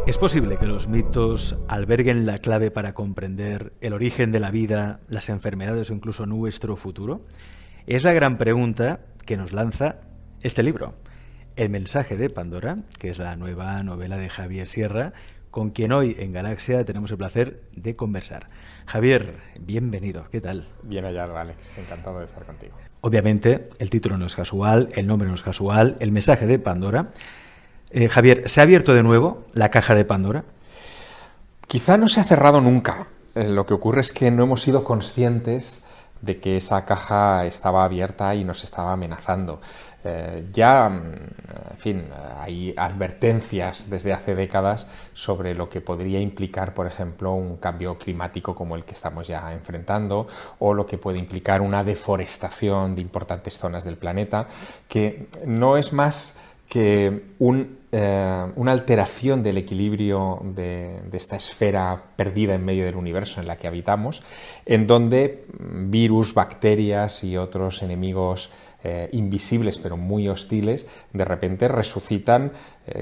¿Es posible que los mitos alberguen la clave para comprender el origen de la vida, las enfermedades o incluso nuestro futuro? Es la gran pregunta que nos lanza este libro, El mensaje de Pandora, que es la nueva novela de Javier Sierra, con quien hoy en Galaxia tenemos el placer de conversar. Javier, bienvenido, ¿qué tal? Bien hallado, Alex, encantado de estar contigo. Obviamente, el título no es casual, el nombre no es casual, El mensaje de Pandora. Javier, ¿se ha abierto de nuevo la caja de Pandora? Quizá no se ha cerrado nunca. Lo que ocurre es que no hemos sido conscientes de que esa caja estaba abierta y nos estaba amenazando. En fin, hay advertencias desde hace décadas sobre lo que podría implicar, por ejemplo, un cambio climático como el que estamos ya enfrentando, o lo que puede implicar una deforestación de importantes zonas del planeta, que no es más que una alteración del equilibrio de esta esfera perdida en medio del universo en la que habitamos, en donde virus, bacterias y otros enemigos invisibles pero muy hostiles de repente resucitan,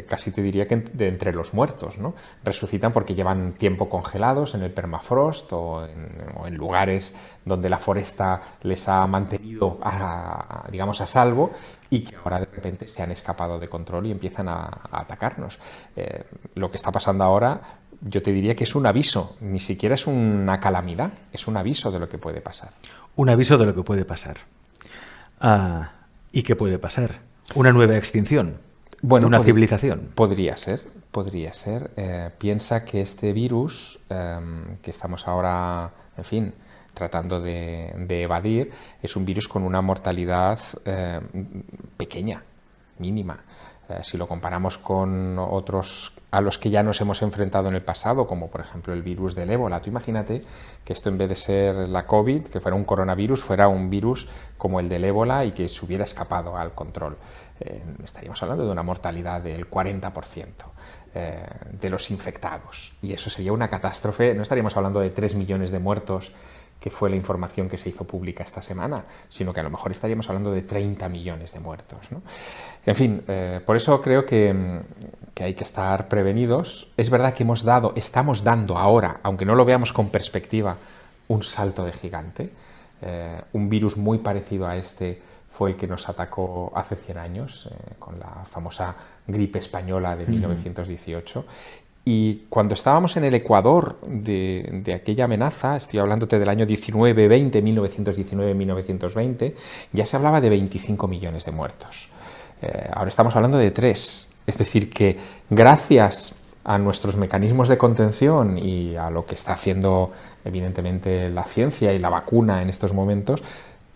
casi te diría que de entre los muertos, ¿no? Resucitan porque llevan tiempo congelados en el permafrost o en lugares donde la foresta les ha mantenido digamos a salvo, y que ahora de repente se han escapado de control y empiezan a atacarnos. Lo que está pasando ahora, yo te diría que es un aviso, ni siquiera es una calamidad, es un aviso de lo que puede pasar. Un aviso de lo que puede pasar. ¿Y qué puede pasar? ¿Una nueva extinción? Bueno, ¿Una civilización? Podría ser. Piensa que este virus que estamos ahora, en fin, tratando de evadir, es un virus con una mortalidad pequeña, mínima. Si lo comparamos con otros a los que ya nos hemos enfrentado en el pasado, como por ejemplo el virus del ébola, tú imagínate que esto, en vez de ser la COVID, que fuera un coronavirus, fuera un virus como el del ébola y que se hubiera escapado al control. Estaríamos hablando de una mortalidad del 40% de los infectados, y eso sería una catástrofe. No estaríamos hablando de 3 millones de muertos, que fue la información que se hizo pública esta semana, sino que a lo mejor estaríamos hablando de 30 millones de muertos, ¿no? En fin, por eso creo que hay que estar prevenidos. Es verdad que estamos dando ahora, aunque no lo veamos con perspectiva, un salto de gigante. Un virus muy parecido a este fue el que nos atacó hace 100 años, con la famosa gripe española de 1918. Y cuando estábamos en el ecuador de aquella amenaza, estoy hablándote del año 1920, 1919-1920, ya se hablaba de 25 millones de muertos. Ahora estamos hablando de 3. Es decir, que gracias a nuestros mecanismos de contención y a lo que está haciendo evidentemente la ciencia y la vacuna en estos momentos,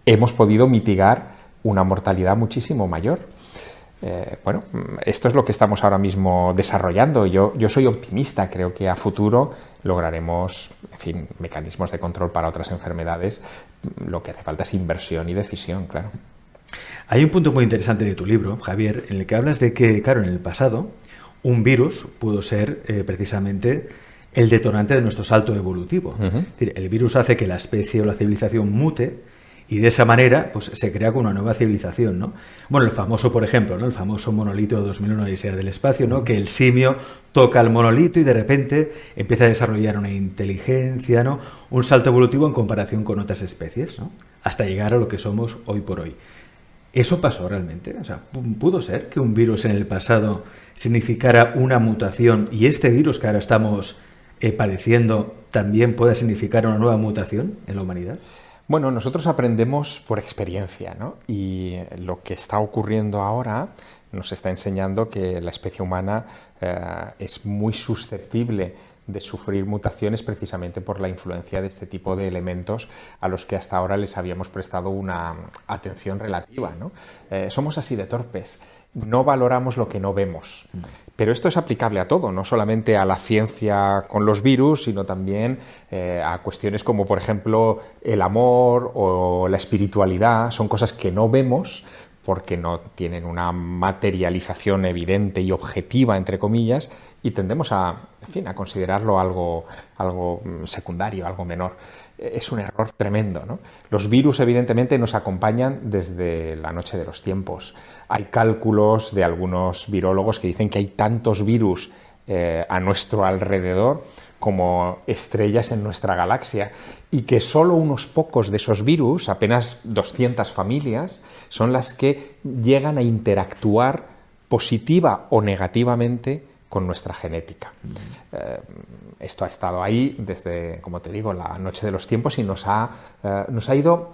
hemos podido mitigar una mortalidad muchísimo mayor. Bueno, esto es lo que estamos ahora mismo desarrollando. Yo soy optimista, creo que a futuro lograremos, en fin, mecanismos de control para otras enfermedades. Lo que hace falta es inversión y decisión, claro. Hay un punto muy interesante de tu libro, Javier, en el que hablas de que, claro, en el pasado, un virus pudo ser precisamente el detonante de nuestro salto evolutivo. Es decir, el virus hace que la especie o la civilización mute, y de esa manera pues se crea con una nueva civilización, ¿no? Bueno, el famoso, por ejemplo, ¿no? El famoso monolito de 2001, Odisea del espacio, ¿no? Que el simio toca el monolito y de repente empieza a desarrollar una inteligencia, ¿no? Un salto evolutivo en comparación con otras especies, ¿no? Hasta llegar a lo que somos hoy por hoy. ¿Eso pasó realmente? O sea, ¿pudo ser que un virus en el pasado significara una mutación y este virus que ahora estamos padeciendo también pueda significar una nueva mutación en la humanidad? Bueno, nosotros aprendemos por experiencia, ¿no? Y lo que está ocurriendo ahora nos está enseñando que la especie humana es muy susceptible de sufrir mutaciones precisamente por la influencia de este tipo de elementos a los que hasta ahora les habíamos prestado una atención relativa, ¿no? Somos así de torpes. No valoramos lo que no vemos. Pero esto es aplicable a todo, no solamente a la ciencia con los virus, sino también a cuestiones como, por ejemplo, el amor o la espiritualidad. Son cosas que no vemos porque no tienen una materialización evidente y objetiva, entre comillas, y tendemos a considerarlo algo secundario, algo menor. Es un error tremendo, ¿no? Los virus, evidentemente, nos acompañan desde la noche de los tiempos. Hay cálculos de algunos virólogos que dicen que hay tantos virus a nuestro alrededor como estrellas en nuestra galaxia, y que solo unos pocos de esos virus, apenas 200 familias, son las que llegan a interactuar positiva o negativamente con nuestra genética. Esto ha estado ahí desde, como te digo, la noche de los tiempos, y nos ha ido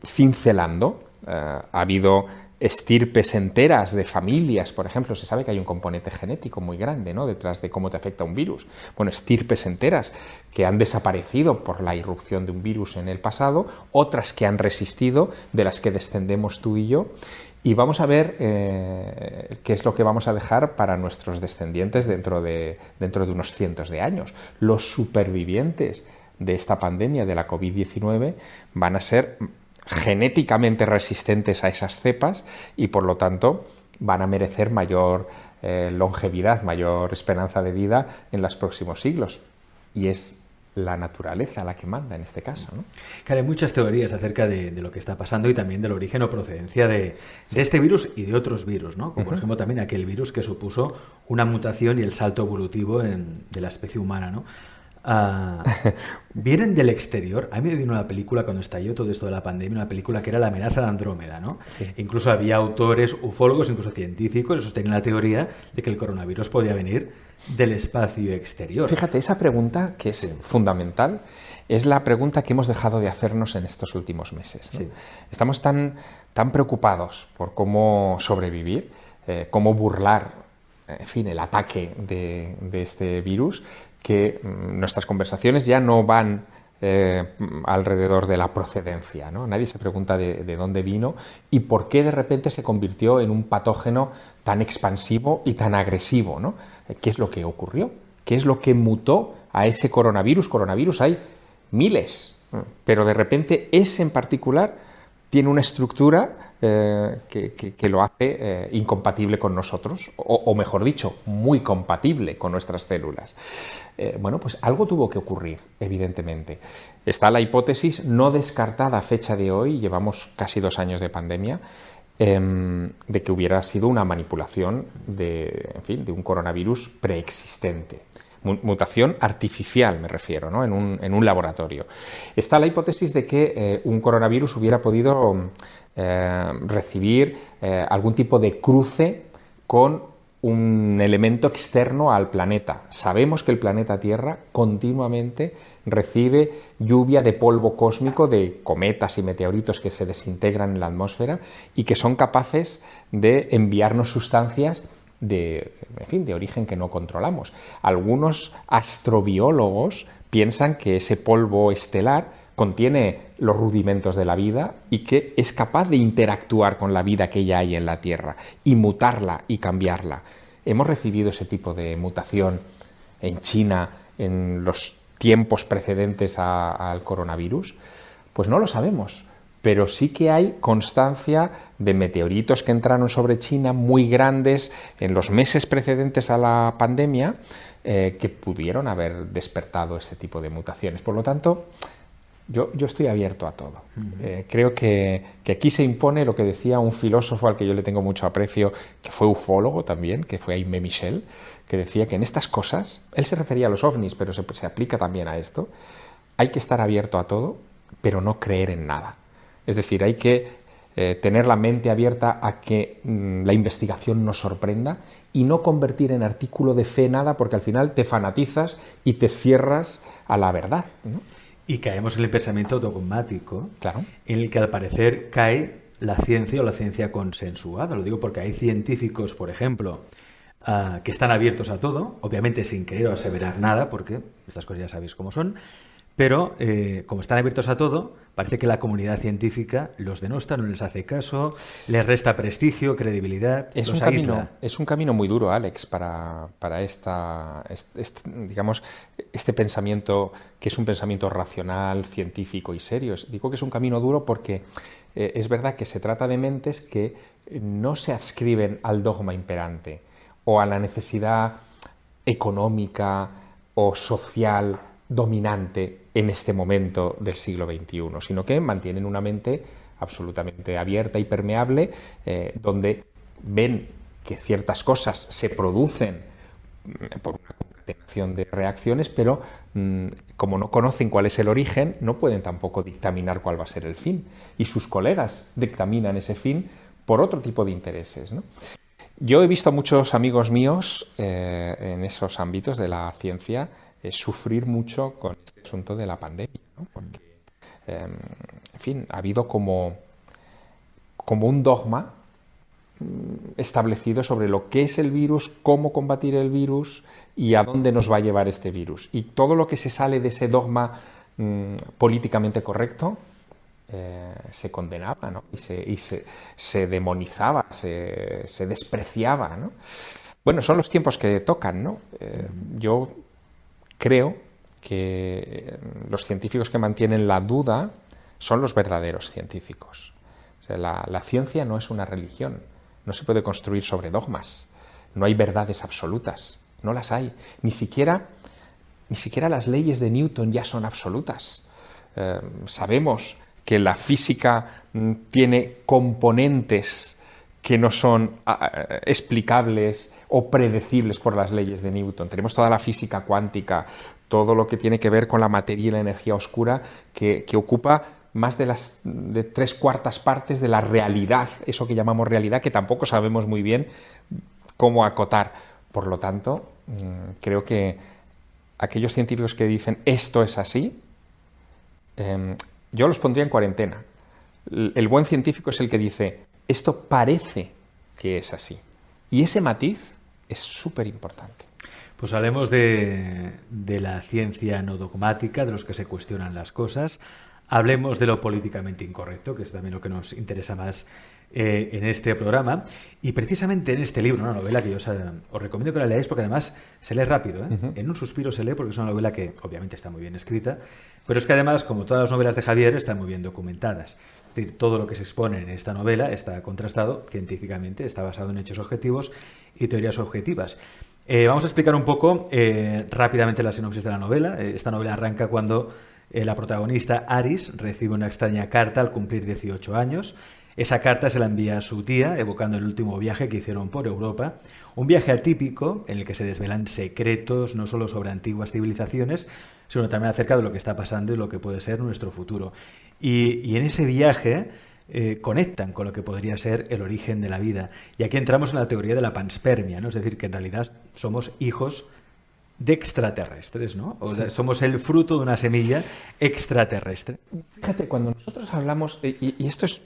cincelando. Ha habido estirpes enteras de familias, por ejemplo. Se sabe que hay un componente genético muy grande, ¿no?, detrás de cómo te afecta un virus. Bueno, estirpes enteras que han desaparecido por la irrupción de un virus en el pasado, otras que han resistido, de las que descendemos tú y yo. Y vamos a ver qué es lo que vamos a dejar para nuestros descendientes dentro de unos cientos de años. Los supervivientes de esta pandemia de la COVID-19 van a ser genéticamente resistentes a esas cepas, y por lo tanto van a merecer mayor longevidad, mayor esperanza de vida en los próximos siglos. Y es la naturaleza la que manda en este caso, ¿no? Claro, hay muchas teorías acerca de lo que está pasando, y también del origen o procedencia de este virus y de otros virus, ¿no? Como por ejemplo también aquel virus que supuso una mutación y el salto evolutivo de la especie humana, ¿no? Vienen del exterior. A mí me vino una película cuando estalló todo esto de la pandemia, una película que era La amenaza de Andrómeda, ¿no? Sí. Incluso había autores, ufólogos, incluso científicos, que sostenían la teoría de que el coronavirus podía venir del espacio exterior. Fíjate, esa pregunta, que es fundamental, es la pregunta que hemos dejado de hacernos en estos últimos meses, ¿no? Sí. Estamos tan preocupados por cómo sobrevivir, cómo burlar, en fin, el ataque de este virus, que nuestras conversaciones ya no van alrededor de la procedencia, ¿no? Nadie se pregunta de dónde vino y por qué de repente se convirtió en un patógeno tan expansivo y tan agresivo, ¿no? ¿Qué es lo que ocurrió? ¿Qué es lo que mutó a ese coronavirus? Coronavirus hay miles, pero de repente ese en particular tiene una estructura que lo hace incompatible con nosotros, o mejor dicho, muy compatible con nuestras células. Bueno, pues algo tuvo que ocurrir, evidentemente. Está la hipótesis no descartada a fecha de hoy, llevamos casi 2 años de pandemia, de que hubiera sido una manipulación de un coronavirus preexistente. Mutación artificial, me refiero, ¿no? en un laboratorio. Está la hipótesis de que un coronavirus hubiera podido recibir algún tipo de cruce con un elemento externo al planeta. Sabemos que el planeta Tierra continuamente recibe lluvia de polvo cósmico, de cometas y meteoritos que se desintegran en la atmósfera y que son capaces de enviarnos sustancias de origen que no controlamos. Algunos astrobiólogos piensan que ese polvo estelar contiene los rudimentos de la vida y que es capaz de interactuar con la vida que ya hay en la Tierra y mutarla y cambiarla. ¿Hemos recibido ese tipo de mutación en China en los tiempos precedentes al coronavirus? Pues no lo sabemos, pero sí que hay constancia de meteoritos que entraron sobre China muy grandes en los meses precedentes a la pandemia que pudieron haber despertado ese tipo de mutaciones. Por lo tanto, yo estoy abierto a todo. Creo que aquí se impone lo que decía un filósofo al que yo le tengo mucho aprecio, que fue ufólogo también, que fue Aimé Michel, que decía que en estas cosas, él se refería a los ovnis, pero se aplica también a esto, hay que estar abierto a todo, pero no creer en nada. Es decir, hay que tener la mente abierta a que la investigación nos sorprenda y no convertir en artículo de fe nada, porque al final te fanatizas y te cierras a la verdad, ¿no? Y caemos en el pensamiento dogmático, claro, en el que al parecer cae la ciencia o la ciencia consensuada. Lo digo porque hay científicos, por ejemplo, que están abiertos a todo, obviamente sin querer o aseverar nada, porque estas cosas ya sabéis cómo son, pero como están abiertos a todo, parece que la comunidad científica los denosta, no les hace caso, les resta prestigio, credibilidad, los aísla. Es un camino muy duro, Alex, para este pensamiento, que es un pensamiento racional, científico y serio. Digo que es un camino duro porque es verdad que se trata de mentes que no se adscriben al dogma imperante o a la necesidad económica o social dominante en este momento del siglo XXI, sino que mantienen una mente absolutamente abierta y permeable, donde ven que ciertas cosas se producen por una concatenación de reacciones, pero como no conocen cuál es el origen, no pueden tampoco dictaminar cuál va a ser el fin. Y sus colegas dictaminan ese fin por otro tipo de intereses, ¿no? Yo he visto a muchos amigos míos en esos ámbitos de la ciencia sufrir mucho con este asunto de la pandemia, ¿no? Porque, en fin, ha habido como un dogma establecido sobre lo que es el virus, cómo combatir el virus y a dónde nos va a llevar este virus. Y todo lo que se sale de ese dogma políticamente correcto se condenaba, ¿no? y se demonizaba, se despreciaba, ¿no? Bueno, son los tiempos que tocan, ¿no? Yo creo que los científicos que mantienen la duda son los verdaderos científicos. O sea, la ciencia no es una religión, no se puede construir sobre dogmas, no hay verdades absolutas, no las hay. Ni siquiera las leyes de Newton ya son absolutas. Sabemos que la física tiene componentes que no son explicables o predecibles por las leyes de Newton. Tenemos toda la física cuántica, todo lo que tiene que ver con la materia y la energía oscura, que ocupa más de 3/4 partes de la realidad, eso que llamamos realidad, que tampoco sabemos muy bien cómo acotar. Por lo tanto, creo que aquellos científicos que dicen esto es así, yo los pondría en cuarentena. El buen científico es el que dice esto parece que es así. Y ese matiz es súper importante. Pues hablemos de la ciencia no dogmática, de los que se cuestionan las cosas. Hablemos de lo políticamente incorrecto, que es también lo que nos interesa más en este programa. Y precisamente en este libro, una novela que yo os recomiendo que la leáis porque además se lee rápido, ¿eh? Uh-huh. En un suspiro se lee porque es una novela que obviamente está muy bien escrita, pero es que además, como todas las novelas de Javier, están muy bien documentadas. Es decir, todo lo que se expone en esta novela está contrastado científicamente, está basado en hechos objetivos y teorías objetivas. Vamos a explicar un poco rápidamente la sinopsis de la novela. Esta novela arranca cuando la protagonista, Aris, recibe una extraña carta al cumplir 18 años. Esa carta se la envía a su tía, evocando el último viaje que hicieron por Europa. Un viaje atípico en el que se desvelan secretos no solo sobre antiguas civilizaciones, sino también acerca de lo que está pasando y lo que puede ser nuestro futuro. Y en ese viaje conectan con lo que podría ser el origen de la vida. Y aquí entramos en la teoría de la panspermia, ¿no? Es decir, que en realidad somos hijos de extraterrestres, ¿no? O sea, somos el fruto de una semilla extraterrestre. Fíjate, cuando nosotros hablamos, y esto es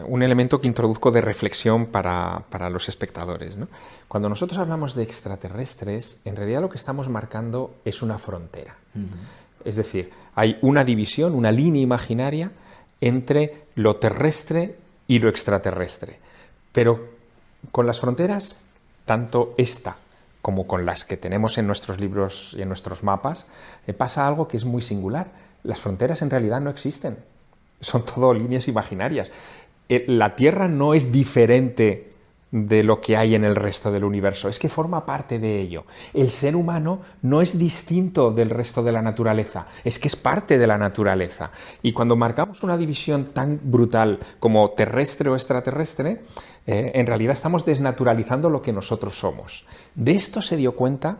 un elemento que introduzco de reflexión para los espectadores, ¿no? Cuando nosotros hablamos de extraterrestres, en realidad lo que estamos marcando es una frontera. Uh-huh. Es decir, hay una división, una línea imaginaria entre lo terrestre y lo extraterrestre. Pero con las fronteras, tanto esta como con las que tenemos en nuestros libros y en nuestros mapas, pasa algo que es muy singular. Las fronteras en realidad no existen. Son todo líneas imaginarias. La Tierra no es diferente de lo que hay en el resto del universo, es que forma parte de ello. El ser humano no es distinto del resto de la naturaleza, es que es parte de la naturaleza. Y cuando marcamos una división tan brutal como terrestre o extraterrestre, en realidad estamos desnaturalizando lo que nosotros somos. De esto se dio cuenta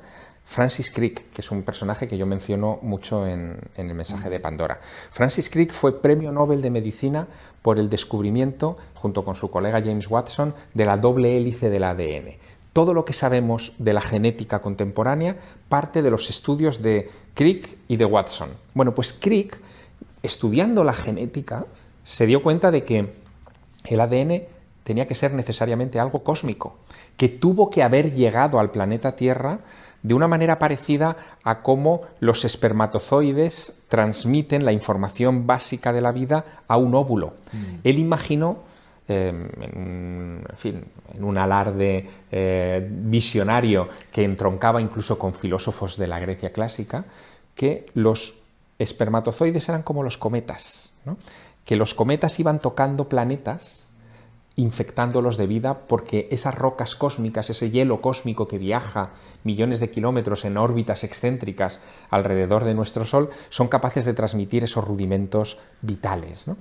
Francis Crick, que es un personaje que yo menciono mucho en el mensaje de Pandora. Francis Crick fue premio Nobel de Medicina por el descubrimiento, junto con su colega James Watson, de la doble hélice del ADN. Todo lo que sabemos de la genética contemporánea parte de los estudios de Crick y de Watson. Bueno, pues Crick, estudiando la genética, se dio cuenta de que el ADN tenía que ser necesariamente algo cósmico, que tuvo que haber llegado al planeta Tierra de una manera parecida a cómo los espermatozoides transmiten la información básica de la vida a un óvulo. Él imaginó, en un alarde visionario que entroncaba incluso con filósofos de la Grecia clásica, que los espermatozoides eran como los cometas, ¿no? Que los cometas iban tocando planetas, infectándolos de vida, porque esas rocas cósmicas, ese hielo cósmico que viaja millones de kilómetros en órbitas excéntricas alrededor de nuestro Sol, son capaces de transmitir esos rudimentos vitales, ¿no?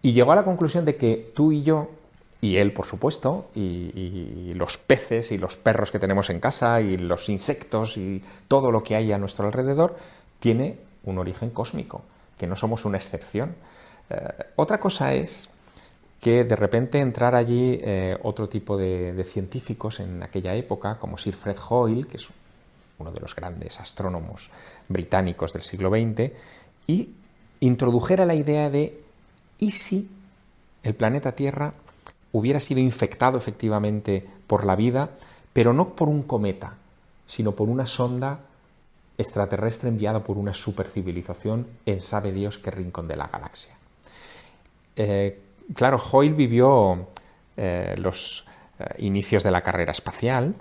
Y llegó a la conclusión de que tú y yo Y él, por supuesto, y los peces y los perros que tenemos en casa y los insectos y todo lo que hay a nuestro alrededor tiene un origen cósmico, que no somos una excepción. Otra cosa es que de repente entrar allí otro tipo de científicos en aquella época, como Sir Fred Hoyle, que es uno de los grandes astrónomos británicos del siglo XX, y introdujera la idea de ¿y si el planeta Tierra hubiera sido infectado efectivamente por la vida, pero no por un cometa, sino por una sonda extraterrestre enviada por una supercivilización en sabe Dios qué rincón de la galaxia? Claro, Hoyle vivió los inicios de la carrera espacial,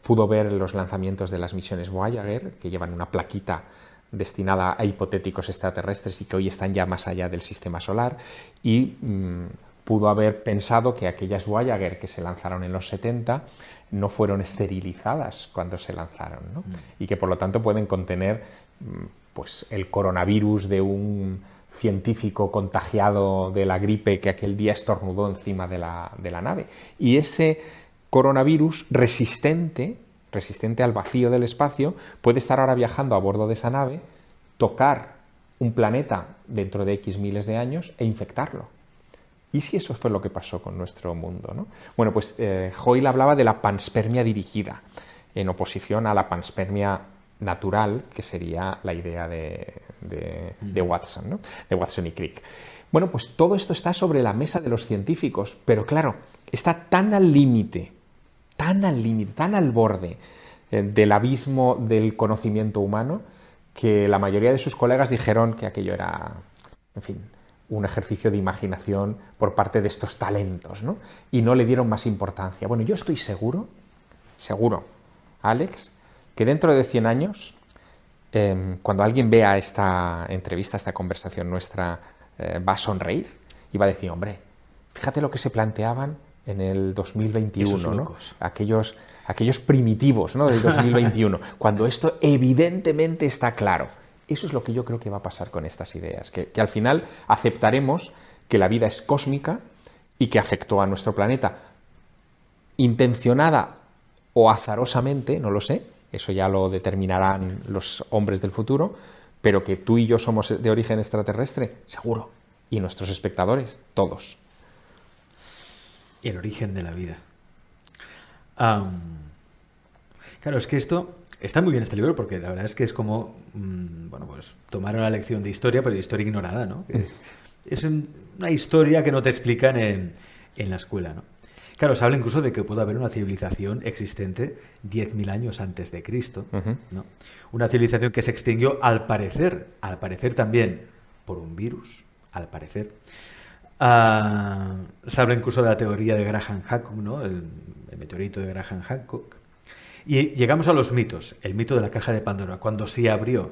pudo ver los lanzamientos de las misiones Voyager, que llevan una plaquita destinada a hipotéticos extraterrestres y que hoy están ya más allá del sistema solar, y pudo haber pensado que aquellas Voyager que se lanzaron en los 70 no fueron esterilizadas cuando se lanzaron, ¿no? Y que por lo tanto pueden contener pues, el coronavirus de un científico contagiado de la gripe que aquel día estornudó encima de la nave. Y ese coronavirus resistente al vacío del espacio puede estar ahora viajando a bordo de esa nave, tocar un planeta dentro de X miles de años e infectarlo. ¿Y si eso fue lo que pasó con nuestro mundo, ¿no? Bueno, pues Hoyle hablaba de la panspermia dirigida, en oposición a la panspermia natural, que sería la idea de Watson, ¿no? De Watson y Crick. Bueno, pues todo esto está sobre la mesa de los científicos, pero claro, está tan al límite, tan al borde del abismo del conocimiento humano, que la mayoría de sus colegas dijeron que aquello era, en fin, un ejercicio de imaginación por parte de estos talentos, ¿no? Y no le dieron más importancia. Bueno, yo estoy seguro, Alex, que dentro de 100 años, cuando alguien vea esta entrevista, esta conversación nuestra, va a sonreír y va a decir, hombre, fíjate lo que se planteaban en el 2021, ¿no? Aquellos primitivos, ¿no? Del 2021, cuando esto evidentemente está claro. Eso es lo que yo creo que va a pasar con estas ideas, que al final aceptaremos que la vida es cósmica y que afectó a nuestro planeta, intencionada o azarosamente, no lo sé, eso ya lo determinarán los hombres del futuro, pero que tú y yo somos de origen extraterrestre, seguro, y nuestros espectadores, todos. Y el origen de la vida. Claro, es que esto está muy bien, este libro, porque la verdad es que es como bueno, pues tomar una lección de historia, pero de historia ignorada, ¿no? Es una historia que no te explican en la escuela, ¿no? Claro, se habla incluso de que puede haber una civilización existente 10.000 años antes de Cristo, ¿no? Una civilización que se extinguió al parecer también por un virus, al parecer. Se habla incluso de la teoría de Graham Hancock, ¿no? El meteorito de Graham Hancock. Y llegamos a los mitos, el mito de la caja de Pandora, cuando se abrió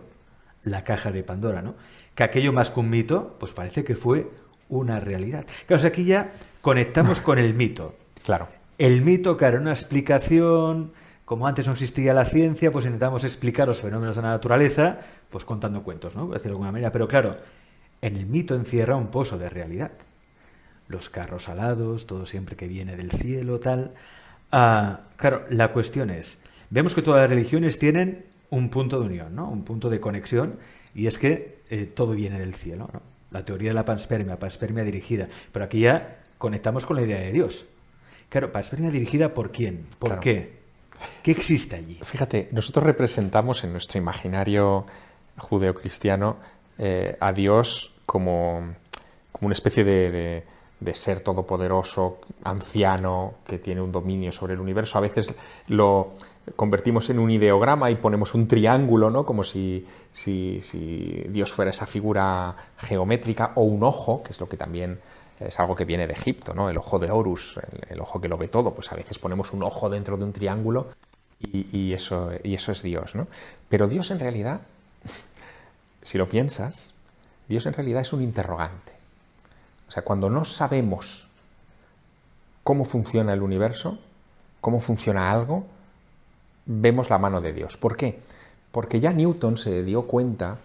la caja de Pandora, ¿no? Que aquello más que un mito, pues parece que fue una realidad. Claro, o sea, aquí ya conectamos con el mito. Claro. El mito, claro, una explicación, como antes no existía la ciencia, pues intentamos explicar los fenómenos de la naturaleza, pues contando cuentos, ¿no? Por decirlo de alguna manera. Pero claro, en el mito encierra un pozo de realidad. Los carros alados, todo siempre que viene del cielo, tal. Claro, la cuestión es, vemos que todas las religiones tienen un punto de unión, ¿no? Un punto de conexión, y es que todo viene del cielo, ¿no? La teoría de la panspermia dirigida. Pero aquí ya conectamos con la idea de Dios. Claro, panspermia dirigida ¿por quién? ¿Por Claro. qué? ¿Qué existe allí? Fíjate, nosotros representamos en nuestro imaginario judeocristiano a Dios como una especie de ser todopoderoso, anciano, que tiene un dominio sobre el universo. A veces lo convertimos en un ideograma y ponemos un triángulo, ¿no? Como si Dios fuera esa figura geométrica, o un ojo, que es lo que también es algo que viene de Egipto, ¿no? El ojo de Horus, el ojo que lo ve todo. Pues a veces ponemos un ojo dentro de un triángulo y eso es Dios, ¿no? Pero Dios en realidad, si lo piensas, Dios en realidad es un interrogante. O sea, cuando no sabemos cómo funciona el universo, cómo funciona algo, vemos la mano de Dios. ¿Por qué? Porque ya Newton se dio cuenta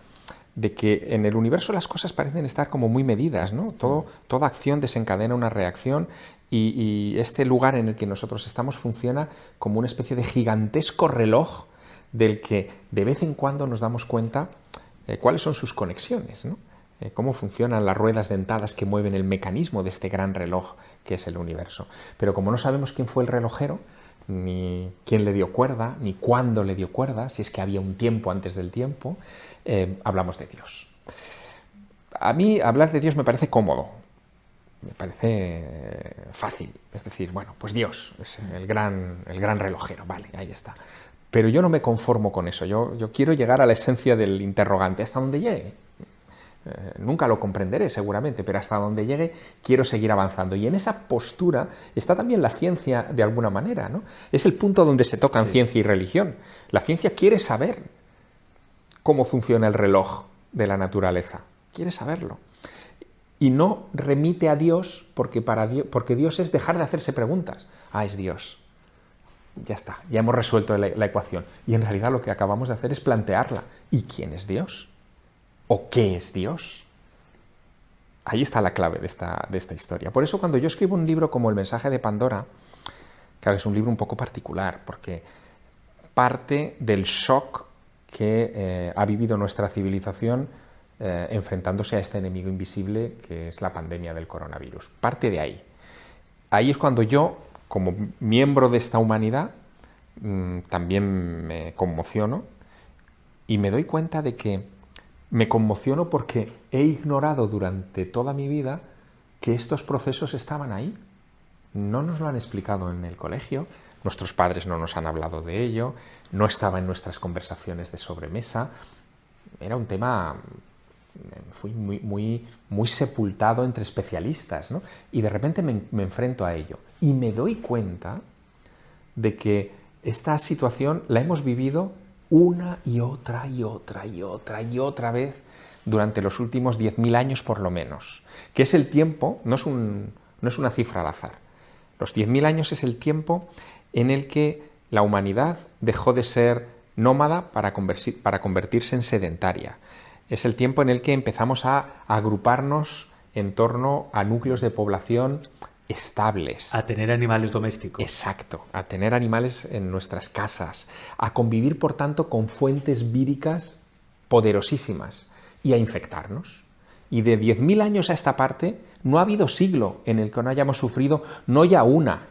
de que en el universo las cosas parecen estar como muy medidas, ¿no? Toda acción desencadena una reacción y este lugar en el que nosotros estamos funciona como una especie de gigantesco reloj del que de vez en cuando nos damos cuenta cuáles son sus conexiones, ¿no? Cómo funcionan las ruedas dentadas que mueven el mecanismo de este gran reloj que es el universo. Pero como no sabemos quién fue el relojero, ni quién le dio cuerda, ni cuándo le dio cuerda, si es que había un tiempo antes del tiempo, hablamos de Dios. A mí hablar de Dios me parece cómodo, me parece fácil. Es decir, bueno, pues Dios es el gran relojero, vale, ahí está. Pero yo no me conformo con eso, yo quiero llegar a la esencia del interrogante, hasta donde llegue. Nunca lo comprenderé seguramente, pero hasta donde llegue quiero seguir avanzando. Y en esa postura está también la ciencia de alguna manera, ¿no? Es el punto donde se tocan ciencia y religión. La ciencia quiere saber cómo funciona el reloj de la naturaleza, quiere saberlo. Y no remite a Dios porque Dios es dejar de hacerse preguntas. Ah, es Dios. Ya está, ya hemos resuelto la ecuación. Y en realidad lo que acabamos de hacer es plantearla. ¿Y quién es Dios? ¿O qué es Dios? Ahí está la clave de esta historia. Por eso cuando yo escribo un libro como El mensaje de Pandora, claro, es un libro un poco particular, porque parte del shock que ha vivido nuestra civilización enfrentándose a este enemigo invisible que es la pandemia del coronavirus. Parte de ahí. Ahí es cuando yo, como miembro de esta humanidad, también me conmociono y me doy cuenta de que me conmociono porque he ignorado durante toda mi vida que estos procesos estaban ahí. No nos lo han explicado en el colegio, nuestros padres no nos han hablado de ello, no estaba en nuestras conversaciones de sobremesa. Era un tema muy sepultado entre especialistas, ¿no? Y de repente me enfrento a ello y me doy cuenta de que esta situación la hemos vivido una y otra vez durante los últimos 10.000 años por lo menos, que es el tiempo, no es una cifra al azar. Los 10.000 años es el tiempo en el que la humanidad dejó de ser nómada para convertirse en sedentaria. Es el tiempo en el que empezamos a agruparnos en torno a núcleos de población estables. A tener animales domésticos. Exacto, a tener animales en nuestras casas, a convivir, por tanto, con fuentes víricas poderosísimas y a infectarnos. Y de 10.000 años a esta parte no ha habido siglo en el que no hayamos sufrido no ya una,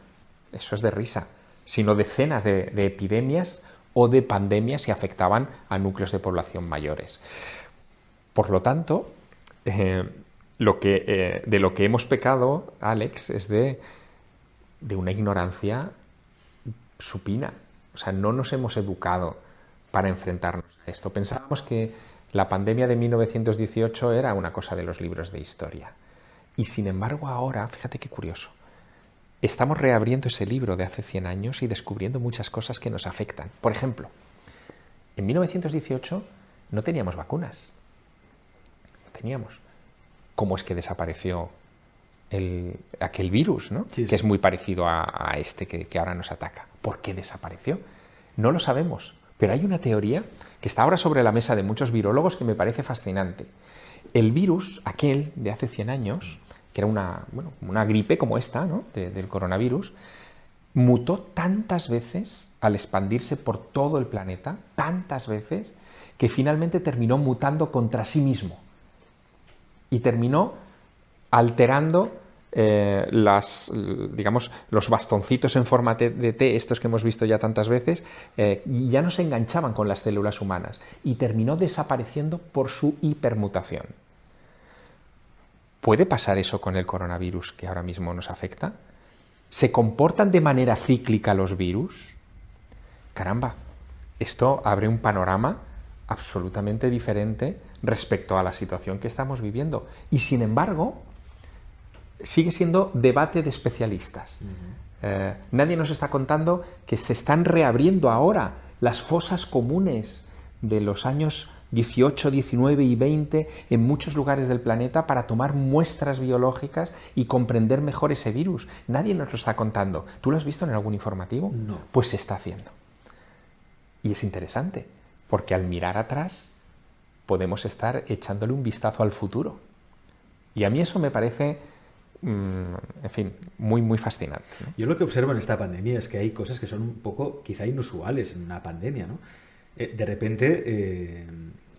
eso es de risa, sino decenas de epidemias o de pandemias que afectaban a núcleos de población mayores. Por lo tanto, de lo que hemos pecado, Alex, es de una ignorancia supina. O sea, no nos hemos educado para enfrentarnos a esto. Pensábamos que la pandemia de 1918 era una cosa de los libros de historia. Y sin embargo ahora, fíjate qué curioso, estamos reabriendo ese libro de hace 100 años y descubriendo muchas cosas que nos afectan. Por ejemplo, en 1918 no teníamos vacunas. No teníamos. ¿Cómo es que desapareció aquel virus, ¿no? Sí. Que es muy parecido a este que ahora nos ataca? ¿Por qué desapareció? No lo sabemos, pero hay una teoría que está ahora sobre la mesa de muchos virólogos que me parece fascinante. El virus, aquel de hace 100 años, que era una gripe como esta, ¿no? del coronavirus, mutó tantas veces al expandirse por todo el planeta, tantas veces, que finalmente terminó mutando contra sí mismo. Y terminó alterando los bastoncitos en forma de T, estos que hemos visto ya tantas veces, y ya no se enganchaban con las células humanas y terminó desapareciendo por su hipermutación. ¿Puede pasar eso con el coronavirus que ahora mismo nos afecta? ¿Se comportan de manera cíclica los virus? Caramba, esto abre un panorama absolutamente diferente respecto a la situación que estamos viviendo. Y sin embargo, sigue siendo debate de especialistas. Nadie nos está contando que se están reabriendo ahora las fosas comunes de los años 18, 19 y 20 en muchos lugares del planeta para tomar muestras biológicas y comprender mejor ese virus. Nadie nos lo está contando. ¿Tú lo has visto en algún informativo? No. Pues se está haciendo. Y es interesante, porque al mirar atrás podemos estar echándole un vistazo al futuro. Y a mí eso me parece, en fin, muy, muy fascinante, ¿no? Yo lo que observo en esta pandemia es que hay cosas que son un poco quizá inusuales en una pandemia, ¿no? De repente,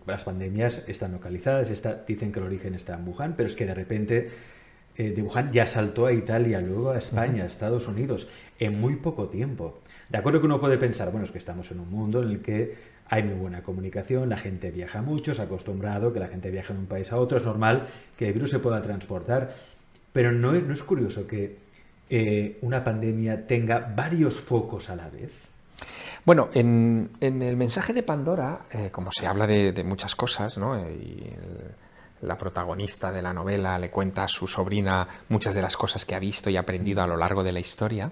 las pandemias están localizadas, dicen que el origen está en Wuhan, pero es que de repente de Wuhan ya saltó a Italia, luego a España, a Estados Unidos, en muy poco tiempo. De acuerdo que uno puede pensar, bueno, es que estamos en un mundo en el que hay muy buena comunicación, la gente viaja mucho, se ha acostumbrado que la gente viaja de un país a otro, es normal que el virus se pueda transportar, pero no es curioso que una pandemia tenga varios focos a la vez. Bueno, en el mensaje de Pandora, como se habla de muchas cosas, ¿no? La protagonista de la novela le cuenta a su sobrina muchas de las cosas que ha visto y aprendido a lo largo de la historia.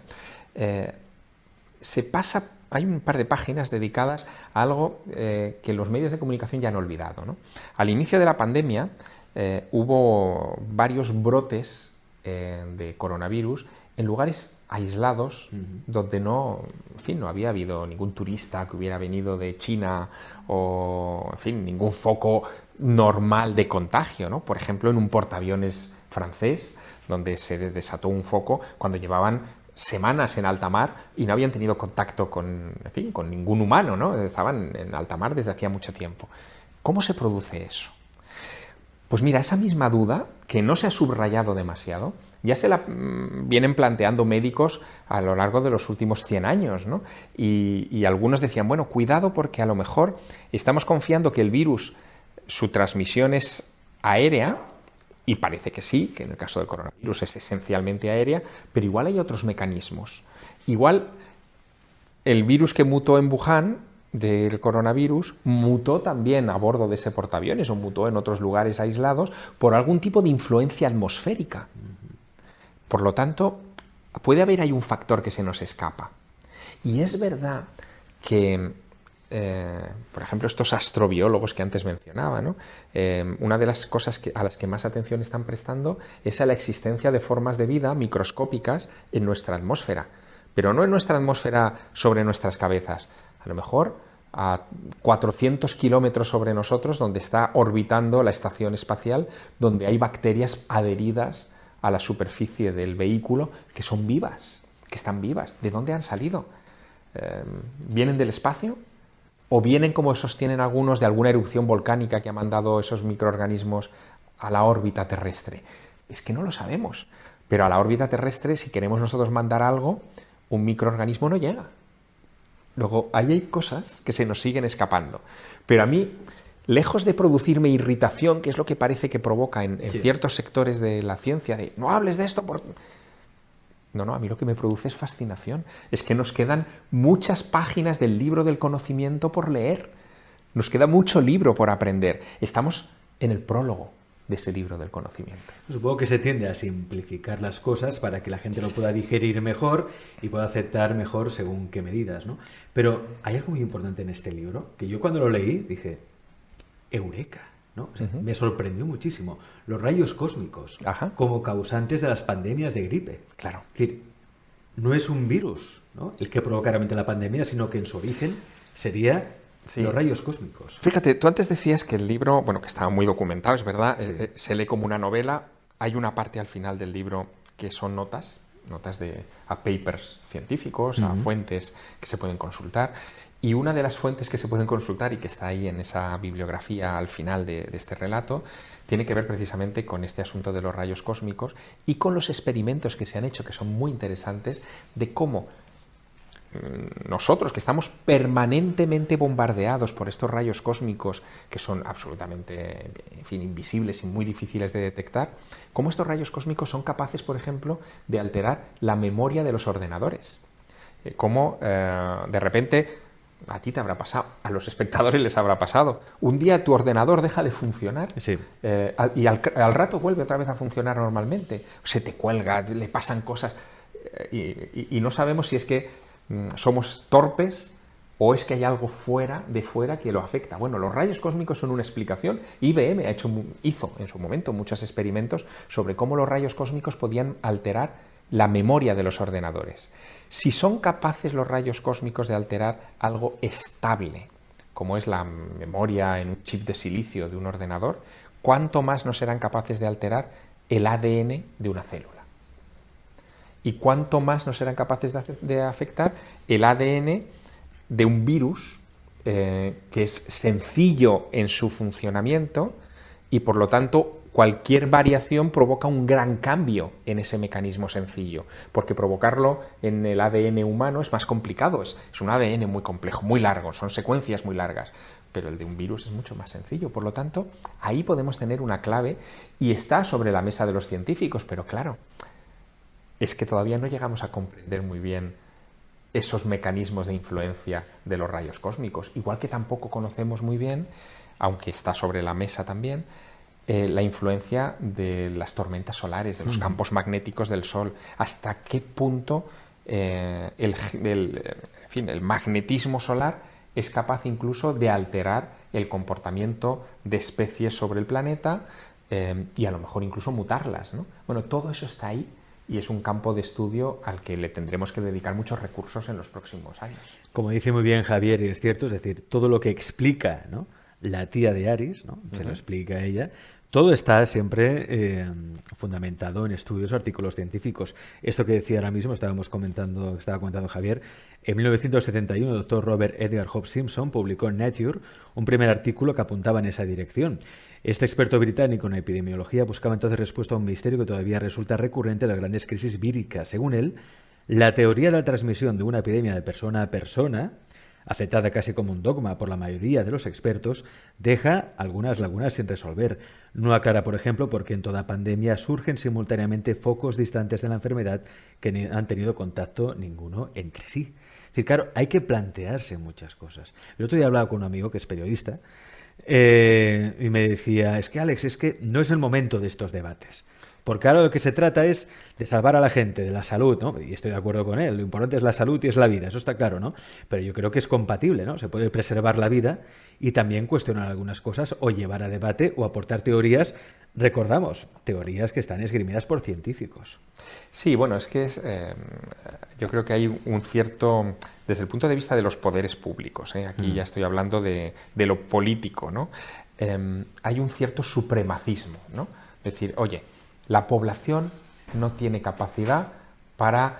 Hay un par de páginas dedicadas a algo que los medios de comunicación ya han olvidado, ¿no? Al inicio de la pandemia hubo varios brotes de coronavirus en lugares aislados donde no había habido ningún turista que hubiera venido de China o, en fin, ningún foco normal de contagio, ¿no? Por ejemplo, en un portaaviones francés, donde se desató un foco cuando llevaban semanas en alta mar y no habían tenido contacto con ningún humano, ¿no? Estaban en alta mar desde hacía mucho tiempo. ¿Cómo se produce eso? Pues mira, esa misma duda, que no se ha subrayado demasiado, ya se la vienen planteando médicos a lo largo de los últimos 100 años, ¿no? Y algunos decían, bueno, cuidado porque a lo mejor estamos confiando que el virus, su transmisión es aérea, y parece que sí, que en el caso del coronavirus es esencialmente aérea, pero igual hay otros mecanismos. Igual el virus que mutó en Wuhan, del coronavirus, mutó también a bordo de ese portaaviones o mutó en otros lugares aislados por algún tipo de influencia atmosférica. Por lo tanto, puede haber ahí un factor que se nos escapa. Y es verdad que, por ejemplo, estos astrobiólogos que antes mencionaba, ¿no? Una de las cosas a las que más atención están prestando es a la existencia de formas de vida microscópicas en nuestra atmósfera, pero no en nuestra atmósfera sobre nuestras cabezas, a lo mejor a 400 kilómetros sobre nosotros, donde está orbitando la estación espacial, donde hay bacterias adheridas a la superficie del vehículo que son vivas, que están vivas. ¿De dónde han salido? ¿Vienen del espacio? ¿O vienen, como sostienen algunos, de alguna erupción volcánica que ha mandado esos microorganismos a la órbita terrestre? Es que no lo sabemos. Pero a la órbita terrestre, si queremos nosotros mandar algo, un microorganismo no llega. Luego, ahí hay cosas que se nos siguen escapando. Pero a mí, lejos de producirme irritación, que es lo que parece que provoca en ciertos sectores de la ciencia, de no hables de esto por... No, a mí lo que me produce es fascinación. Es que nos quedan muchas páginas del libro del conocimiento por leer. Nos queda mucho libro por aprender. Estamos en el prólogo de ese libro del conocimiento. Supongo que se tiende a simplificar las cosas para que la gente lo pueda digerir mejor y pueda aceptar mejor según qué medidas, ¿no? Pero hay algo muy importante en este libro, que yo cuando lo leí dije, ¡eureka! ¿No? O sea, me sorprendió muchísimo. Los rayos cósmicos como causantes de las pandemias de gripe. Claro. Es decir, no es un virus, ¿no?, el que provoca realmente la pandemia, sino que en su origen sería los rayos cósmicos. Fíjate, tú antes decías que el libro, bueno, que estaba muy documentado, es verdad, se lee como una novela. Hay una parte al final del libro que son notas a papers científicos, a fuentes que se pueden consultar. Y una de las fuentes que se pueden consultar y que está ahí en esa bibliografía al final de este relato tiene que ver precisamente con este asunto de los rayos cósmicos y con los experimentos que se han hecho, que son muy interesantes, de cómo nosotros, que estamos permanentemente bombardeados por estos rayos cósmicos que son absolutamente, en fin, invisibles y muy difíciles de detectar, cómo estos rayos cósmicos son capaces, por ejemplo, de alterar la memoria de los ordenadores. Cómo de repente... A ti te habrá pasado, a los espectadores les habrá pasado. Un día tu ordenador deja de funcionar y al rato vuelve otra vez a funcionar normalmente. Se te cuelga, le pasan cosas y no sabemos si es que somos torpes o es que hay algo de fuera que lo afecta. Bueno, los rayos cósmicos son una explicación. IBM hizo en su momento muchos experimentos sobre cómo los rayos cósmicos podían alterar la memoria de los ordenadores. Si son capaces los rayos cósmicos de alterar algo estable, como es la memoria en un chip de silicio de un ordenador, cuánto más no serán capaces de alterar el ADN de una célula. Y cuánto más no serán capaces de afectar el ADN de un virus que es sencillo en su funcionamiento y por lo tanto cualquier variación provoca un gran cambio en ese mecanismo sencillo, porque provocarlo en el ADN humano es más complicado, es un ADN muy complejo, muy largo, son secuencias muy largas, pero el de un virus es mucho más sencillo. Por lo tanto, ahí podemos tener una clave y está sobre la mesa de los científicos, pero claro, es que todavía no llegamos a comprender muy bien esos mecanismos de influencia de los rayos cósmicos, igual que tampoco conocemos muy bien, aunque está sobre la mesa también, la influencia de las tormentas solares, de los campos magnéticos del Sol, hasta qué punto el magnetismo solar es capaz incluso de alterar el comportamiento de especies sobre el planeta y a lo mejor incluso mutarlas, ¿no? Bueno, todo eso está ahí y es un campo de estudio al que le tendremos que dedicar muchos recursos en los próximos años. Como dice muy bien Javier, y es cierto, es decir, todo lo que explica, ¿no?, la tía de Aris, ¿no?, se lo explica ella, todo está siempre fundamentado en estudios o artículos científicos. Esto que decía ahora mismo, estaba comentando Javier, en 1971 el doctor Robert Edgar Hope Simpson publicó en Nature un primer artículo que apuntaba en esa dirección. Este experto británico en epidemiología buscaba entonces respuesta a un misterio que todavía resulta recurrente en las grandes crisis víricas. Según él, la teoría de la transmisión de una epidemia de persona a persona, aceptada casi como un dogma por la mayoría de los expertos, deja algunas lagunas sin resolver. No aclara, por ejemplo, por qué en toda pandemia surgen simultáneamente focos distantes de la enfermedad que no han tenido contacto ninguno entre sí. Es decir, claro, hay que plantearse muchas cosas. El otro día hablaba con un amigo que es periodista y me decía, es que Alex, es que no es el momento de estos debates. Porque ahora lo que se trata es de salvar a la gente, de la salud, ¿no? Y estoy de acuerdo con él, lo importante es la salud y es la vida, eso está claro, ¿no? Pero yo creo que es compatible, ¿no? Se puede preservar la vida y también cuestionar algunas cosas o llevar a debate o aportar teorías, recordamos, teorías que están esgrimidas por científicos. Sí, bueno, es que yo creo que hay un cierto, desde el punto de vista de los poderes públicos, aquí ya estoy hablando de lo político, ¿no? Hay un cierto supremacismo, ¿no? Es decir, oye, la población no tiene capacidad para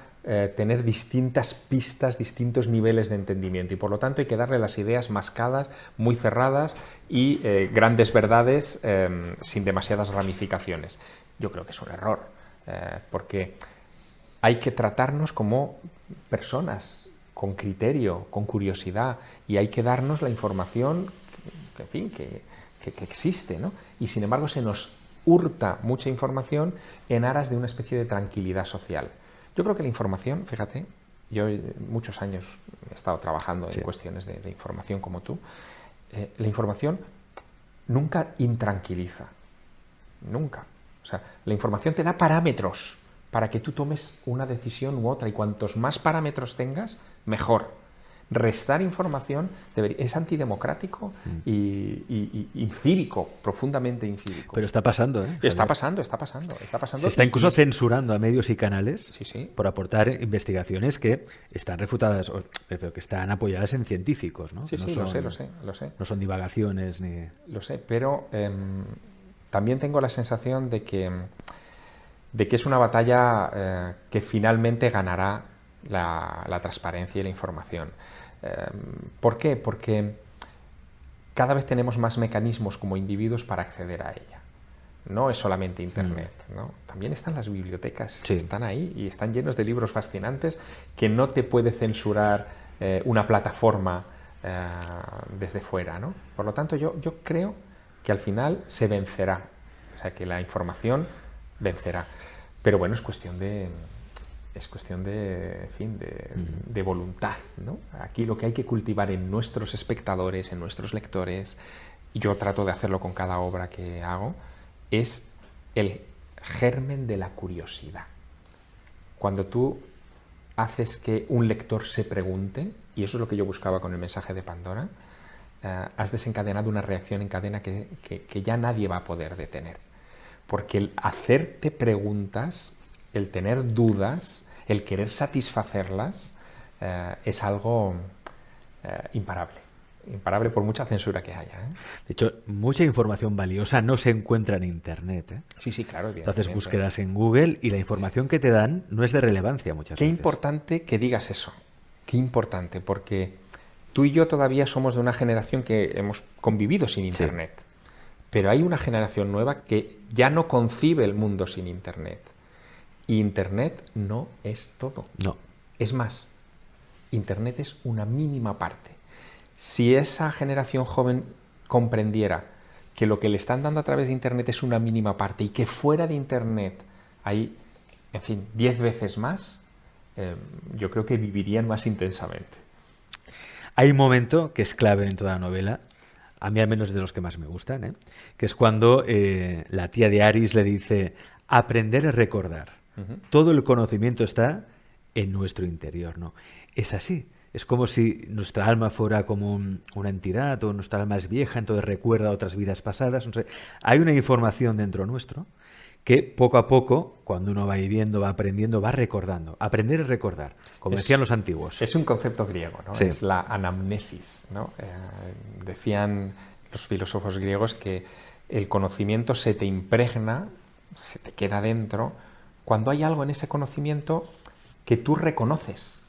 tener distintas pistas, distintos niveles de entendimiento y por lo tanto hay que darle las ideas mascadas, muy cerradas y grandes verdades sin demasiadas ramificaciones. Yo creo que es un error, porque hay que tratarnos como personas con criterio, con curiosidad y hay que darnos la información que, en fin, que existe, ¿no? Y sin embargo se nos hurta mucha información en aras de una especie de tranquilidad social. Yo creo que la información, fíjate, yo muchos años he estado trabajando en cuestiones de información como tú, la información nunca intranquiliza, nunca. O sea, la información te da parámetros para que tú tomes una decisión u otra y cuantos más parámetros tengas, mejor. Restar información es antidemocrático y incívico, profundamente incívico. Pero está pasando, ¿eh? Está pasando. Se está incluso censurando a medios y canales por aportar investigaciones que están refutadas, o que están apoyadas en científicos, ¿no? Sí, no sí, son, lo sé. No son divagaciones ni... Lo sé, pero también tengo la sensación de que es una batalla que finalmente ganará la transparencia y la información. ¿Por qué? Porque cada vez tenemos más mecanismos como individuos para acceder a ella. No es solamente Internet, ¿no? También están las bibliotecas, están ahí y están llenos de libros fascinantes que no te puede censurar una plataforma desde fuera, ¿no? Por lo tanto, yo creo que al final se vencerá, o sea, que la información vencerá. Pero bueno, es cuestión de voluntad, ¿no? Aquí lo que hay que cultivar en nuestros espectadores, en nuestros lectores, y yo trato de hacerlo con cada obra que hago, es el germen de la curiosidad. Cuando tú haces que un lector se pregunte, y eso es lo que yo buscaba con el mensaje de Pandora, has desencadenado una reacción en cadena que ya nadie va a poder detener. Porque el hacerte preguntas, el tener dudas, el querer satisfacerlas, es algo imparable. imparable por mucha censura que haya. De hecho, mucha información valiosa no se encuentra en Internet. Sí, sí, claro. Haces búsquedas en Google y la información que te dan no es de relevancia muchas veces. Qué importante que digas eso. Qué importante, porque tú y yo todavía somos de una generación que hemos convivido sin Internet. Sí. Pero hay una generación nueva que ya no concibe el mundo sin Internet. Y Internet no es todo. No. Es más, Internet es una mínima parte. Si esa generación joven comprendiera que lo que le están dando a través de Internet es una mínima parte y que fuera de Internet hay, en fin, 10 veces más, yo creo que vivirían más intensamente. Hay un momento que es clave en toda la novela, a mí al menos es de los que más me gustan, que es cuando la tía de Aris le dice: aprender es recordar. Todo el conocimiento está en nuestro interior, ¿no? Es así. Es como si nuestra alma fuera como una entidad, o nuestra alma es vieja, entonces recuerda otras vidas pasadas. No sé. Hay una información dentro nuestro que poco a poco, cuando uno va viviendo, va aprendiendo, va recordando. Aprender es recordar, como decían los antiguos. Es un concepto griego, ¿no? Sí. Es la anamnesis, ¿no? Decían los filósofos griegos que el conocimiento se te impregna, se te queda dentro, cuando hay algo en ese conocimiento que tú reconoces.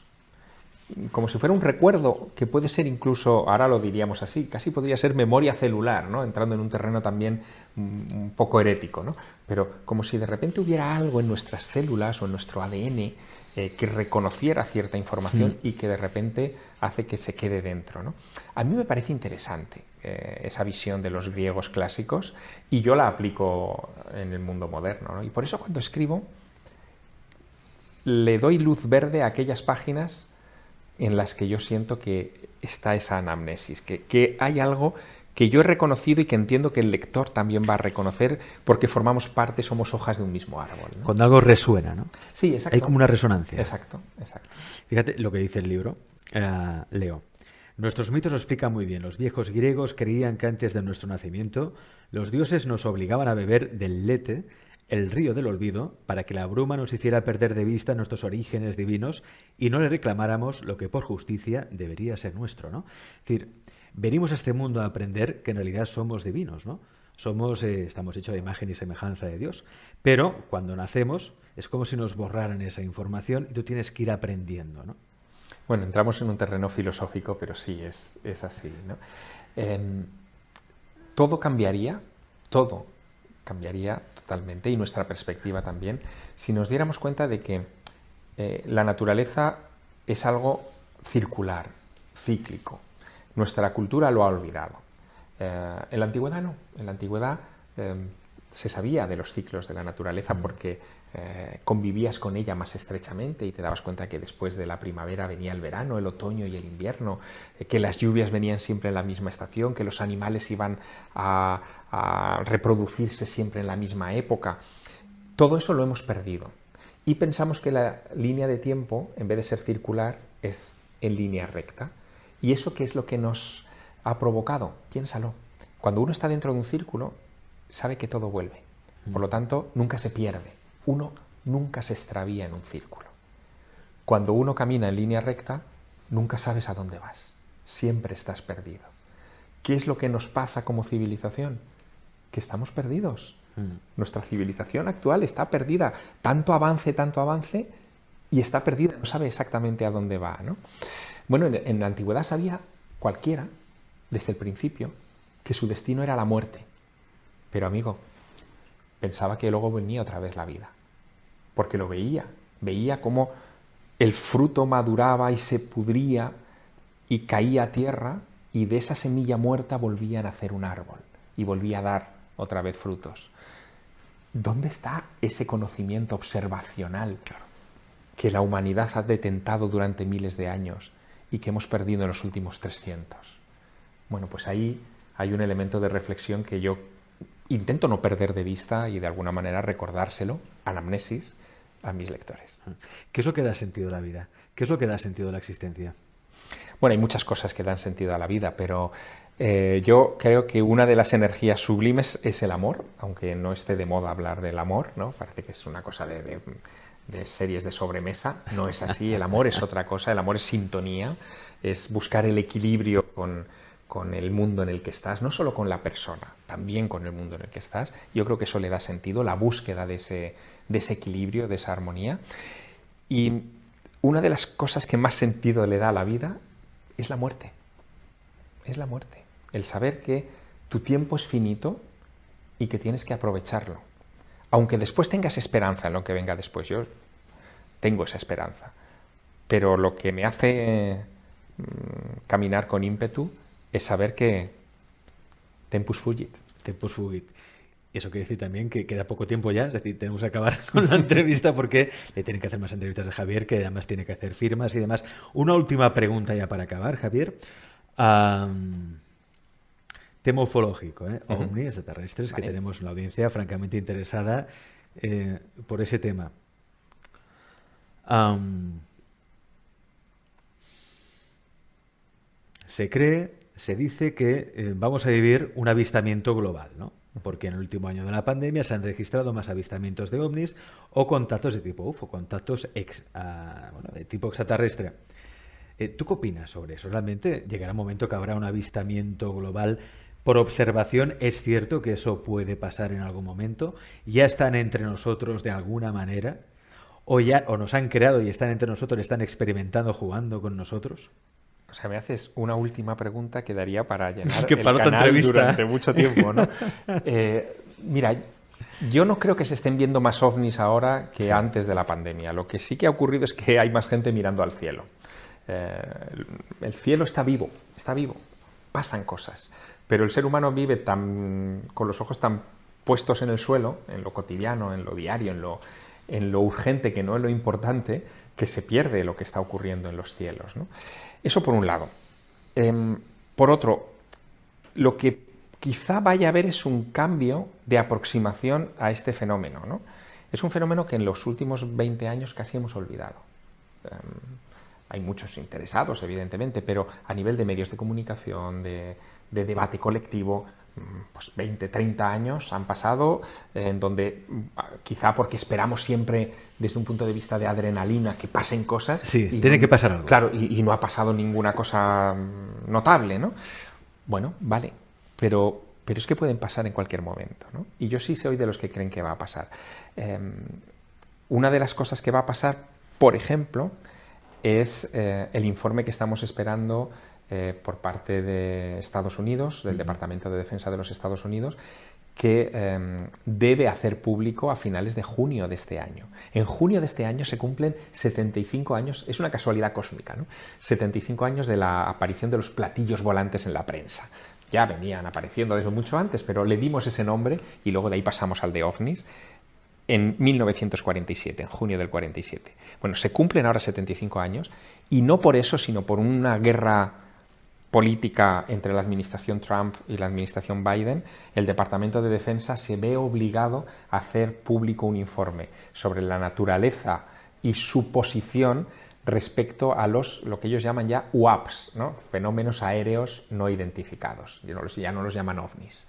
Como si fuera un recuerdo que puede ser incluso, ahora lo diríamos así, casi podría ser memoria celular, ¿no? Entrando en un terreno también un poco herético, ¿no? Pero como si de repente hubiera algo en nuestras células o en nuestro ADN que reconociera cierta información y que de repente hace que se quede dentro, ¿no? A mí me parece interesante esa visión de los griegos clásicos y yo la aplico en el mundo moderno, ¿no? Y por eso cuando escribo le doy luz verde a aquellas páginas en las que yo siento que está esa anamnesis, que hay algo que yo he reconocido y que entiendo que el lector también va a reconocer porque formamos parte, somos hojas de un mismo árbol, ¿no? Cuando algo resuena, ¿no? Sí, exacto. Hay como una resonancia. Exacto, exacto. Fíjate lo que dice el libro, leo. Nuestros mitos lo explican muy bien. Los viejos griegos creían que antes de nuestro nacimiento los dioses nos obligaban a beber del Lete, el río del olvido, para que la bruma nos hiciera perder de vista nuestros orígenes divinos y no le reclamáramos lo que por justicia debería ser nuestro, ¿no? Es decir, venimos a este mundo a aprender que en realidad somos divinos, ¿no? Estamos hechos a imagen y semejanza de Dios, pero cuando nacemos es como si nos borraran esa información y tú tienes que ir aprendiendo, ¿no? Bueno, entramos en un terreno filosófico, pero sí, es así, ¿no? Todo cambiaría totalmente, y nuestra perspectiva también, si nos diéramos cuenta de que la naturaleza es algo circular, cíclico. Nuestra cultura lo ha olvidado. En la antigüedad no. En la antigüedad se sabía de los ciclos de la naturaleza porque convivías con ella más estrechamente y te dabas cuenta que después de la primavera venía el verano, el otoño y el invierno, que las lluvias venían siempre en la misma estación, que los animales iban a reproducirse siempre en la misma época. Todo eso lo hemos perdido y pensamos que la línea de tiempo, en vez de ser circular, es en línea recta. ¿Y eso qué es lo que nos ha provocado? Piénsalo. Cuando uno está dentro de un círculo, sabe que todo vuelve. Por lo tanto, nunca se pierde. Uno nunca se extravía en un círculo. Cuando uno camina en línea recta, nunca sabes a dónde vas. Siempre estás perdido. ¿Qué es lo que nos pasa como civilización? Que estamos perdidos. Nuestra civilización actual está perdida. Tanto avance, y está perdida. No sabe exactamente a dónde va, ¿no? Bueno, en la antigüedad sabía cualquiera, desde el principio, que su destino era la muerte. Pero, amigo, pensaba que luego venía otra vez la vida. Porque lo veía. Veía cómo el fruto maduraba y se pudría y caía a tierra, y de esa semilla muerta volvía a nacer un árbol y volvía a dar otra vez frutos. ¿Dónde está ese conocimiento observacional que la humanidad ha detentado durante miles de años y que hemos perdido en los últimos 300? Bueno, pues ahí hay un elemento de reflexión que yo intento no perder de vista y de alguna manera recordárselo, anamnesis, a mis lectores. ¿Qué es lo que da sentido a la vida? ¿Qué es lo que da sentido a la existencia? Bueno, hay muchas cosas que dan sentido a la vida, pero yo creo que una de las energías sublimes es el amor, aunque no esté de moda hablar del amor, ¿no? Parece que es una cosa de series de sobremesa. No es así, el amor es otra cosa, el amor es sintonía, es buscar el equilibrio con con el mundo en el que estás, no solo con la persona, también con el mundo en el que estás. Yo creo que eso le da sentido, la búsqueda de ese equilibrio, de esa armonía. Y una de las cosas que más sentido le da a la vida es la muerte. Es la muerte. El saber que tu tiempo es finito y que tienes que aprovecharlo. Aunque después tengas esperanza en lo que venga después. Yo tengo esa esperanza. Pero lo que me hace caminar con ímpetu es saber que tempus fugit. Tempus fugit. Y eso quiere decir también que queda poco tiempo ya, es decir, tenemos que acabar con la entrevista porque le tienen que hacer más entrevistas de Javier, que además tiene que hacer firmas y demás. Una última pregunta ya para acabar, Javier. Tema ufológico, ovnis, extraterrestres, vale, que tenemos una audiencia francamente interesada por ese tema. Se dice que vamos a vivir un avistamiento global, ¿no? Porque en el último año de la pandemia se han registrado más avistamientos de ovnis o contactos de tipo UFO, contactos de tipo extraterrestre. ¿Tú qué opinas sobre eso? ¿Realmente llegará un momento que habrá un avistamiento global por observación? ¿Es cierto que eso puede pasar en algún momento? ¿Ya están entre nosotros de alguna manera? ¿O nos han creado y están entre nosotros, están experimentando, jugando con nosotros? O sea, me haces una última pregunta que daría para llenar que para el otra canal entrevista durante mucho tiempo, ¿no? Mira, yo no creo que se estén viendo más ovnis ahora que sí, antes de la pandemia. Lo que sí que ha ocurrido es que hay más gente mirando al cielo. El cielo está vivo, pasan cosas. Pero el ser humano vive con los ojos tan puestos en el suelo, en lo cotidiano, en lo diario, en lo urgente, que no en lo importante, que se pierde lo que está ocurriendo en los cielos, ¿no? Eso por un lado. Por otro, lo que quizá vaya a haber es un cambio de aproximación a este fenómeno, ¿no? Es un fenómeno que en los últimos 20 años casi hemos olvidado. Hay muchos interesados, evidentemente, pero a nivel de medios de comunicación, de debate colectivo, pues 20, 30 años han pasado en donde quizá porque esperamos siempre desde un punto de vista de adrenalina que pasen cosas. Sí, tiene que pasar algo. Claro, y no ha pasado ninguna cosa notable, ¿no? Bueno, vale, pero es que pueden pasar en cualquier momento, ¿no? Y yo sí soy de los que creen que va a pasar. Una de las cosas que va a pasar, por ejemplo, es el informe que estamos esperando por parte de Estados Unidos, del Departamento de Defensa de los Estados Unidos, que debe hacer público a finales de junio de este año. En junio de este año se cumplen 75 años, es una casualidad cósmica, ¿no? 75 años de la aparición de los platillos volantes en la prensa. Ya venían apareciendo desde mucho antes, pero le dimos ese nombre y luego de ahí pasamos al de ovnis. En 1947, en junio del 47. Bueno, se cumplen ahora 75 años y no por eso, sino por una guerra política entre la administración Trump y la administración Biden, el Departamento de Defensa se ve obligado a hacer público un informe sobre la naturaleza y su posición respecto a lo que ellos llaman ya UAPs, ¿no? Fenómenos aéreos no identificados. Ya no los llaman ovnis.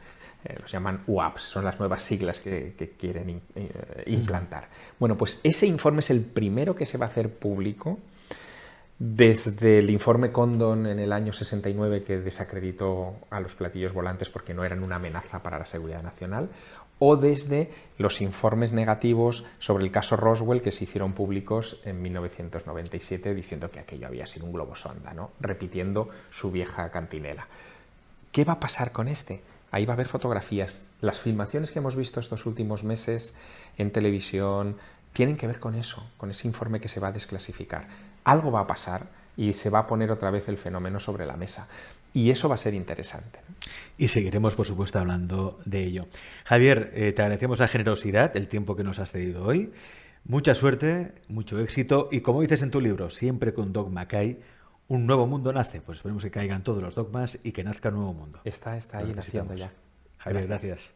Los llaman UAPs, son las nuevas siglas que quieren implantar. Bueno, pues ese informe es el primero que se va a hacer público desde el informe Condon en el año 69, que desacreditó a los platillos volantes porque no eran una amenaza para la seguridad nacional, o desde los informes negativos sobre el caso Roswell que se hicieron públicos en 1997 diciendo que aquello había sido un globo sonda, ¿no? Repitiendo su vieja cantinela. ¿Qué va a pasar con este? Ahí va a haber fotografías. Las filmaciones que hemos visto estos últimos meses en televisión tienen que ver con eso, con ese informe que se va a desclasificar. Algo va a pasar y se va a poner otra vez el fenómeno sobre la mesa. Y eso va a ser interesante. Y seguiremos, por supuesto, hablando de ello. Javier, te agradecemos la generosidad, el tiempo que nos has cedido hoy. Mucha suerte, mucho éxito. Y como dices en tu libro, siempre con Dogma Kai, un nuevo mundo nace. Pues esperemos que caigan todos los dogmas y que nazca un nuevo mundo. Está ahí naciendo ya. Javier, gracias.